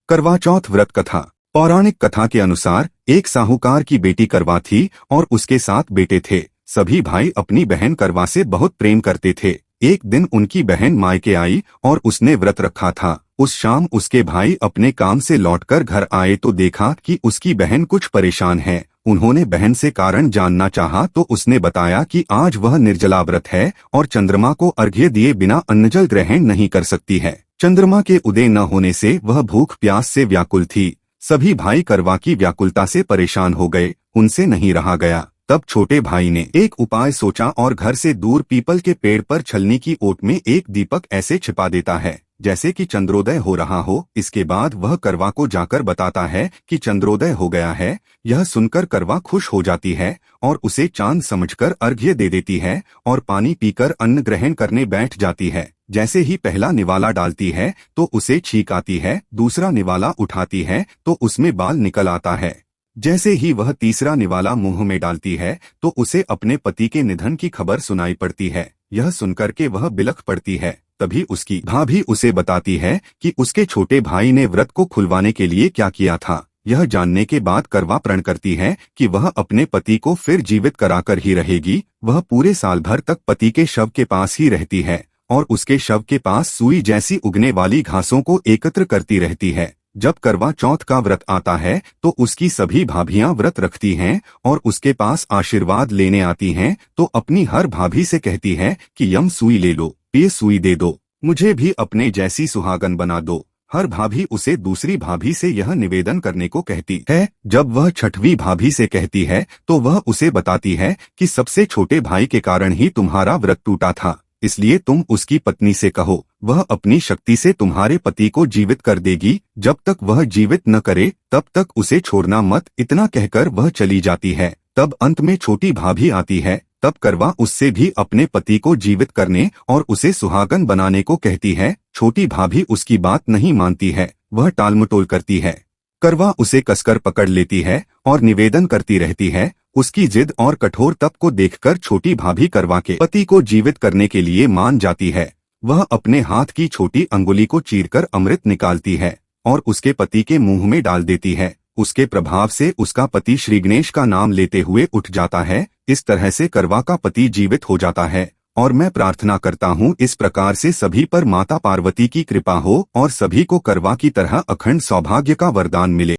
करवा चौथ व्रत कथा। पौराणिक कथा के अनुसार एक साहूकार की बेटी करवा थी और उसके 7 बेटे थे। सभी भाई अपनी बहन करवा से बहुत प्रेम करते थे। एक दिन उनकी बहन मायके आई और उसने व्रत रखा था। उस शाम उसके भाई अपने काम से लौटकर घर आए तो देखा कि उसकी बहन कुछ परेशान है। उन्होंने बहन से कारण जानना चाहा तो उसने बताया कि आज वह निर्जला व्रत है और चंद्रमा को अर्घ्य दिए बिना अन्नजल ग्रहण नहीं कर सकती है। चंद्रमा के उदय न होने से वह भूख प्यास से व्याकुल थी। सभी भाई करवा की व्याकुलता से परेशान हो गए, उनसे नहीं रहा गया। तब छोटे भाई ने एक उपाय सोचा और घर से दूर पीपल के पेड़ पर छलनी की ओट में एक दीपक ऐसे छिपा देता है जैसे कि चंद्रोदय हो रहा हो। इसके बाद वह करवा को जाकर बताता है कि चंद्रोदय हो गया है। यह सुनकर करवा खुश हो जाती है और उसे चांद समझकर अर्घ्य दे देती है और पानी पीकर अन्न ग्रहण करने बैठ जाती है। जैसे ही पहला निवाला डालती है तो उसे छींक आती है, दूसरा निवाला उठाती है तो उसमें बाल निकल आता है। जैसे ही वह तीसरा निवाला मुंह में डालती है तो उसे अपने पति के निधन की खबर सुनाई पड़ती है। यह सुनकर के वह बिलख पड़ती है। तभी उसकी भाभी उसे बताती है कि उसके छोटे भाई ने व्रत को खुलवाने के लिए क्या किया था। यह जानने के बाद करवा प्रण करती है कि वह अपने पति को फिर जीवित कराकर ही रहेगी। वह पूरे साल भर तक पति के शव के पास ही रहती है और उसके शव के पास सुई जैसी उगने वाली घासों को एकत्र करती रहती है। जब करवा चौथ का व्रत आता है तो उसकी सभी भाभियां व्रत रखती हैं और उसके पास आशीर्वाद लेने आती हैं तो अपनी हर भाभी से कहती है कि यम सुई ले लो, ये सुई दे दो, मुझे भी अपने जैसी सुहागन बना दो। हर भाभी उसे दूसरी भाभी से यह निवेदन करने को कहती है। जब वह छठवीं भाभी से कहती है तो वह उसे बताती है कि सबसे छोटे भाई के कारण ही तुम्हारा व्रत टूटा था, इसलिए तुम उसकी पत्नी से कहो, वह अपनी शक्ति से तुम्हारे पति को जीवित कर देगी। जब तक वह जीवित न करे तब तक उसे छोड़ना मत। इतना कहकर वह चली जाती है। तब अंत में छोटी भाभी आती है। तब करवा उससे भी अपने पति को जीवित करने और उसे सुहागन बनाने को कहती है। छोटी भाभी उसकी बात नहीं मानती है, वह टालमटोल करती है। करवा उसे कसकर पकड़ लेती है और निवेदन करती रहती है। उसकी जिद और कठोर तप को देखकर छोटी भाभी करवा के पति को जीवित करने के लिए मान जाती है। वह अपने हाथ की छोटी अंगुली को चीरकर अमृत निकालती है और उसके पति के मुंह में डाल देती है। उसके प्रभाव से उसका पति श्री गणेश का नाम लेते हुए उठ जाता है। इस तरह से करवा का पति जीवित हो जाता है। और मैं प्रार्थना करता हूँ इस प्रकार से सभी पर माता पार्वती की कृपा हो और सभी को करवा की तरह अखंड सौभाग्य का वरदान मिले।